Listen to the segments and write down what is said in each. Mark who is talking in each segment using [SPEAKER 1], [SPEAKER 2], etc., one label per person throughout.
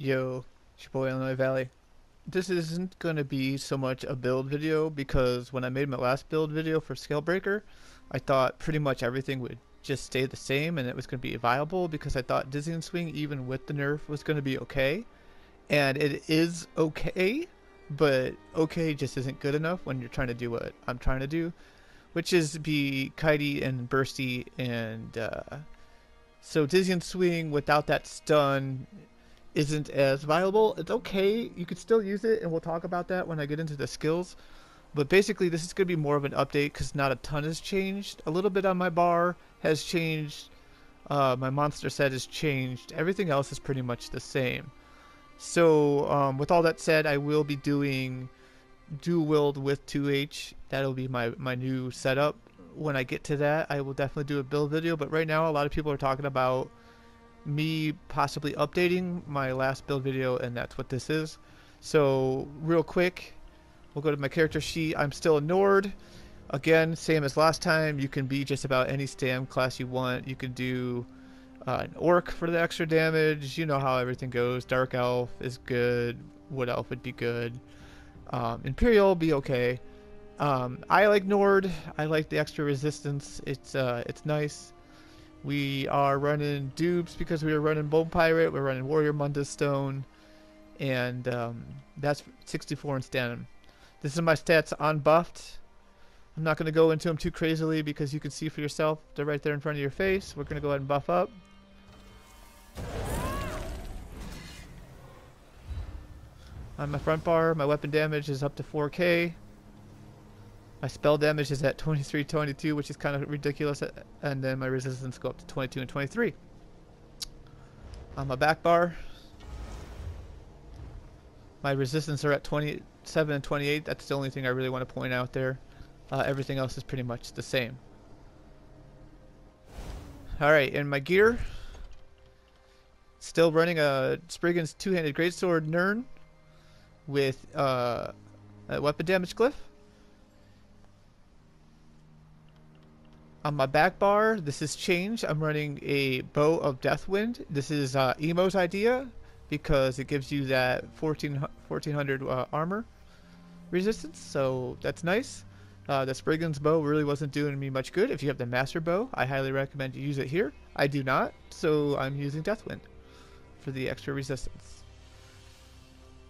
[SPEAKER 1] Yo, it's your boy Illinois Valley. This isn't going to be so much a build video because when I made my last build video for Scalebreaker, I thought pretty much everything would just stay the same and it was going to be viable because I thought Dizzy Swing even with the nerf was going to be okay. And it is okay, but okay just isn't good enough when you're trying to do what I'm trying to do, which is be kitey and bursty and so Dizzy and Swing without that stun isn't as viable. It's okay, you could still use it, and we'll talk about that when I get into the skills. But basically, this is going to be more of an update because not a ton has changed. A little bit on my bar has changed. My monster set has changed. Everything else is pretty much the same. So with all that said, I will be doing dual wield with 2H. That'll be my new setup. When I get to that, I will definitely do a build video. But right now, a lot of people are talking about me possibly updating my last build video, and that's what this is. So real quick, we'll go to my character sheet. I'm still a Nord. Again, same as last time. You can be just about any stam class you want. You can do an Orc for the extra damage. You know how everything goes. Dark Elf is good. Wood Elf would be good. Imperial be okay. I like Nord. I like the extra resistance. It's nice. We are running dupes because we are running Bone Pirate. We're running Warrior Mundus Stone, and that's 64 in Stanum. This is my stats unbuffed. I'm not going to go into them too crazily because you can see for yourself. They're right there in front of your face. We're going to go ahead and buff up. On my front bar, my weapon damage is up to 4k. My spell damage is at 23, 22, which is kind of ridiculous, and then my resistance go up to 22 and 23. On my back bar, my resistance are at 27 and 28. That's the only thing I really want to point out there. Everything else is pretty much the same. Alright, in my gear, still running a Spriggan's two-handed greatsword Nern with a weapon damage glyph. On my back bar, this has changed. I'm running a Bow of Deathwind. This is Emo's idea because it gives you that 1400 armor resistance, so that's nice. The Spriggan's bow really wasn't doing me much good. If you have the Master Bow, I highly recommend you use it here. I do not, so I'm using Deathwind for the extra resistance.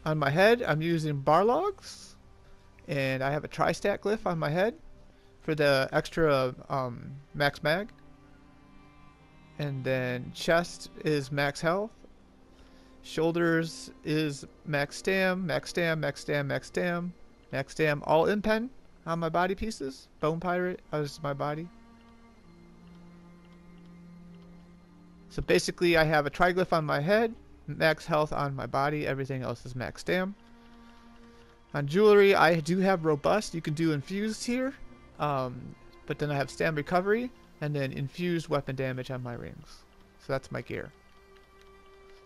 [SPEAKER 1] On my head, I'm using Barlogs, and I have a Tri-Stat glyph on my head for the extra max mag. And then chest is max health. Shoulders is max stam, max stam, max stam, max stam, max stam, all in pen on my body pieces. Bone Pirate as my body. So basically I have a triglyph on my head, max health on my body, everything else is max stam. On jewelry, I do have robust. You can do infused here. But then I have stam recovery and then infused weapon damage on my rings. So that's my gear.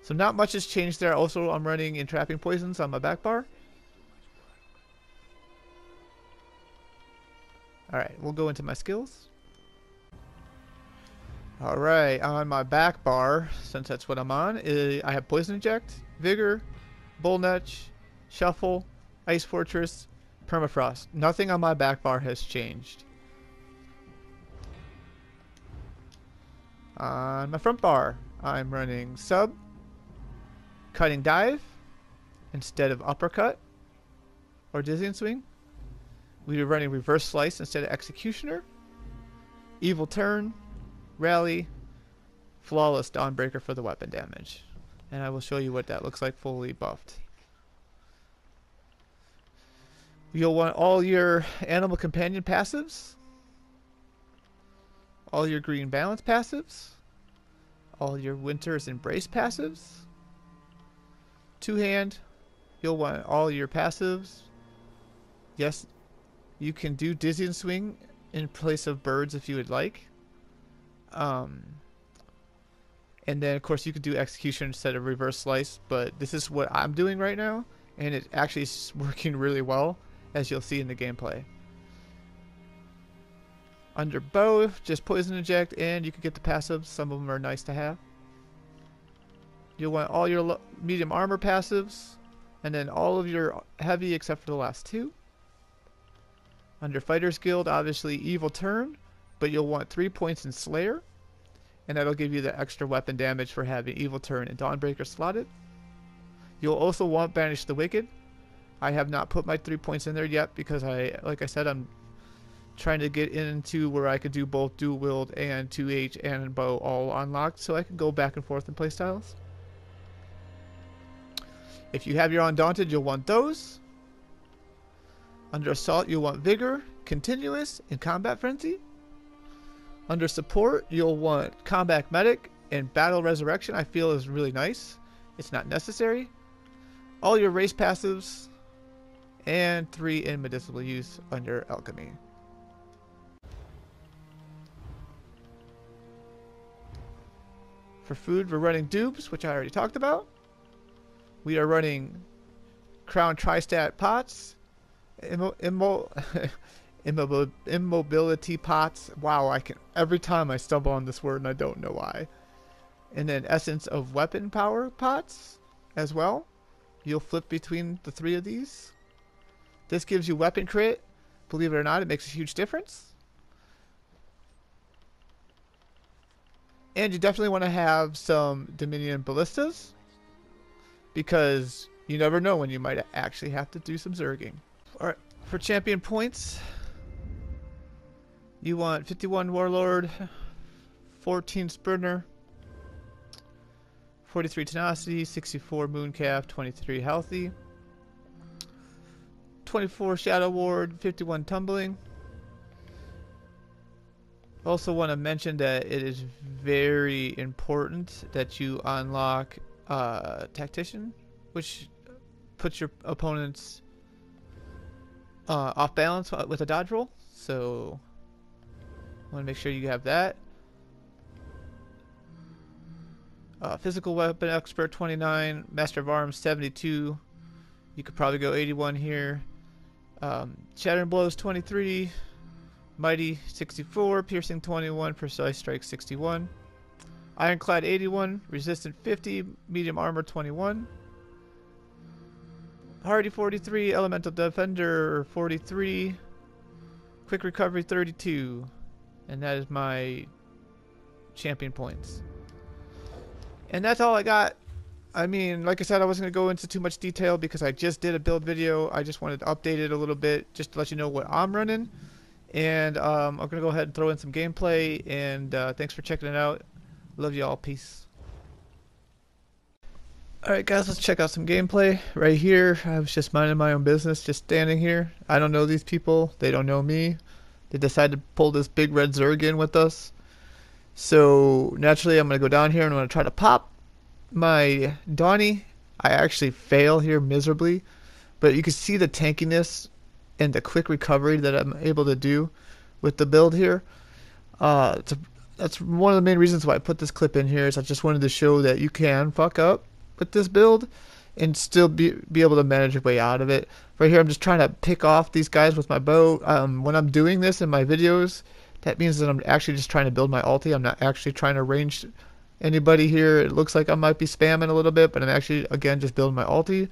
[SPEAKER 1] So not much has changed there. Also, I'm running entrapping poisons on my back bar. Alright, we'll go into my skills. Alright, on my back bar, since that's what I'm on, I have Poison Inject, Vigor, Bull Nutch, Shuffle, Ice Fortress, Permafrost. Nothing on my back bar has changed. On my front bar, I'm running Sub, Cutting Dive, instead of Uppercut, or Dizzy Swing. We are running Reverse Slice instead of Executioner, Evil Turn, Rally, Flawless Dawnbreaker for the weapon damage. And I will show you what that looks like fully buffed. You'll want all your Animal Companion passives, all your Green Balance passives, all your Winter's Embrace passives. Two-hand, you'll want all your passives. Yes, you can do Dizzy and Swing in place of birds if you would like. And then, of course, you could do Execution instead of Reverse Slice, but this is what I'm doing right now, and it actually is working really well, as you'll see in the gameplay. Under bow, just Poison Inject, and you can get the passives. Some of them are nice to have. You'll want all your medium armor passives, and then all of your heavy except for the last two. Under Fighter's Guild, obviously Evil Turn, but you'll want 3 points in Slayer, and that'll give you the extra weapon damage for having Evil Turn and Dawnbreaker slotted. You'll also want Banish the Wicked. I have not put my 3 points in there yet because like I said, I'm trying to get into where I could do both dual wield and 2H and bow all unlocked, so I can go back and forth in playstyles. If you have your Undaunted, you'll want those. Under Assault, you'll want Vigor, Continuous, and Combat Frenzy. Under Support, you'll want Combat Medic, and Battle Resurrection I feel is really nice. It's not necessary. All your race passives, and 3 in medicinal use under Alchemy. For food, we're running dupes, which I already talked about. We are running Crown Tristat pots, immobility pots. Wow, every time I stumble on this word and I don't know why. And then Essence of Weapon Power pots as well. You'll flip between the 3 of these. This gives you weapon crit. Believe it or not, it makes a huge difference. And you definitely want to have some Dominion Ballistas, because you never know when you might actually have to do some zerging. Alright, for champion points, you want 51 Warlord, 14 Spurner, 43 Tenacity, 64 Mooncalf, 23 Healthy, 24 Shadow Ward, 51 Tumbling. Also want to mention that it is very important that you unlock Tactician, which puts your opponents off balance with a dodge roll. So want to make sure you have that. Physical Weapon Expert 29, Master of Arms 72. You could probably go 81 here. Shattering Blows 23. Mighty 64, Piercing 21, Precise Strike 61, Ironclad 81, Resistant 50, Medium Armor 21, Hardy 43, Elemental Defender 43, Quick Recovery 32, and that is my champion points. And that's all I got. I mean, like I said, I wasn't going to go into too much detail because I just did a build video. I just wanted to update it a little bit just to let you know what I'm running. And I'm going to go ahead and throw in some gameplay, and thanks for checking it out. Love you all. Peace. Alright guys, let's check out some gameplay. Right here, I was just minding my own business, just standing here. I don't know these people. They don't know me. They decided to pull this big red Zerg in with us. So naturally, I'm going to go down here and I'm going to try to pop my Donnie. I actually fail here miserably, but you can see the tankiness and the quick recovery that I'm able to do with the build here. That's one of the main reasons why I put this clip in here, is I just wanted to show that you can fuck up with this build and still be able to manage your way out of it. Right here, I'm just trying to pick off these guys with my bow. When I'm doing this in my videos, that means that I'm actually just trying to build my ulti. I'm not actually trying to range anybody here. It looks like I might be spamming a little bit, but I'm actually, again, just building my ulti.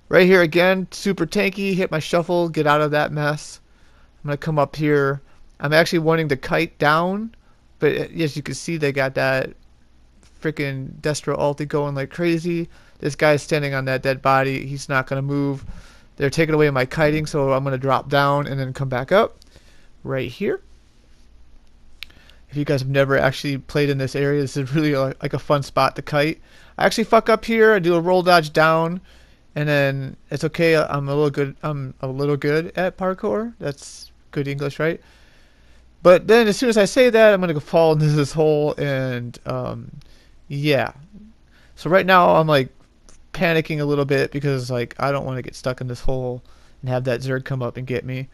[SPEAKER 1] Right here again, super tanky, hit my shuffle, get out of that mess. I'm going to come up here. I'm actually wanting to kite down, but as you can see, they got that freaking Destro ulti going like crazy. This guy's standing on that dead body. He's not going to move. They're taking away my kiting, so I'm going to drop down and then come back up right here. If you guys have never actually played in this area, this is really like a fun spot to kite. I actually fuck up here. I do a roll dodge down. And then it's okay. I'm a little good at parkour. That's good English, right? But then as soon as I say that, I'm gonna go fall into this hole, and yeah. So right now I'm like panicking a little bit because like I don't want to get stuck in this hole and have that Zerg come up and get me. I'm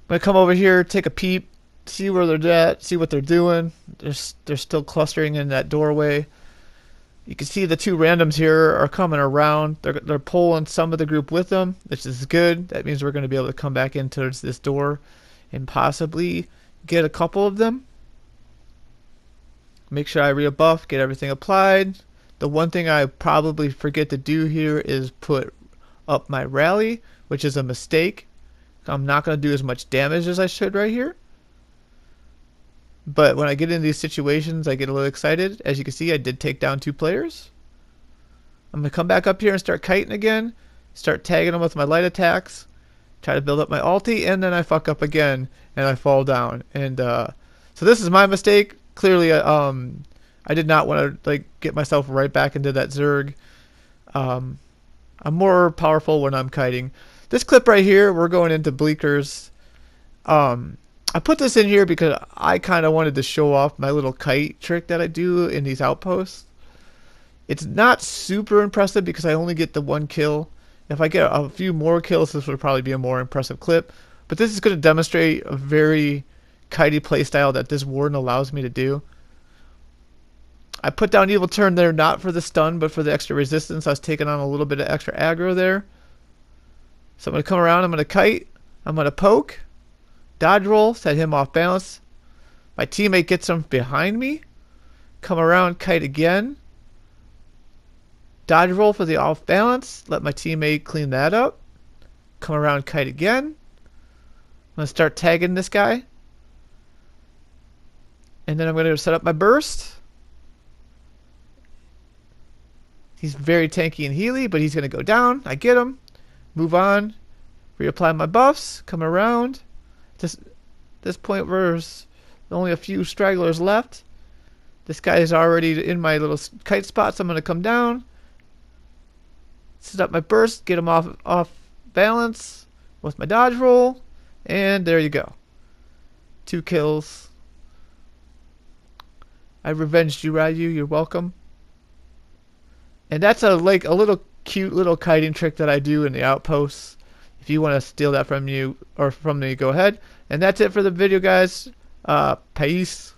[SPEAKER 1] gonna come over here, take a peep, see where they're at, see what they're doing. They're still clustering in that doorway. You can see the two randoms here are coming around. They're pulling some of the group with them, which is good. That means we're going to be able to come back in towards this door and possibly get a couple of them. Make sure I rebuff, get everything applied. The one thing I probably forget to do here is put up my rally, which is a mistake. I'm not going to do as much damage as I should right here. But when I get in these situations, I get a little excited. As you can see, I did take down 2 players. I'm going to come back up here and start kiting again. Start tagging them with my light attacks. Try to build up my ulti, and then I fuck up again, and I fall down. And so this is my mistake. Clearly, I did not want to get myself right back into that Zerg. I'm more powerful when I'm kiting. This clip right here, we're going into Bleakers. I put this in here because I kind of wanted to show off my little kite trick that I do in these outposts. It's not super impressive because I only get the 1 kill. If I get a few more kills, this would probably be a more impressive clip. But this is going to demonstrate a very kitey playstyle that this Warden allows me to do. I put down Evil Turn there not for the stun, but for the extra resistance. I was taking on a little bit of extra aggro there. So I'm going to come around, I'm going to kite, I'm going to poke, dodge roll, set him off balance. My teammate gets him behind me. Come around, kite again. Dodge roll for the off balance. Let my teammate clean that up. Come around, kite again. I'm going to start tagging this guy. And then I'm going to set up my burst. He's very tanky and healy, but he's going to go down. I get him. Move on. Reapply my buffs. Come around. This point there's only a few stragglers left. This guy is already in my little kite spot, so I'm going to come down. Set up my burst. Get him off balance with my dodge roll. And there you go. 2 kills. I revenged you, Ryu. You're welcome. And that's a little cute little kiting trick that I do in the outposts. If you want to steal that from you or from me, go ahead. And that's it for the video, guys. Peace.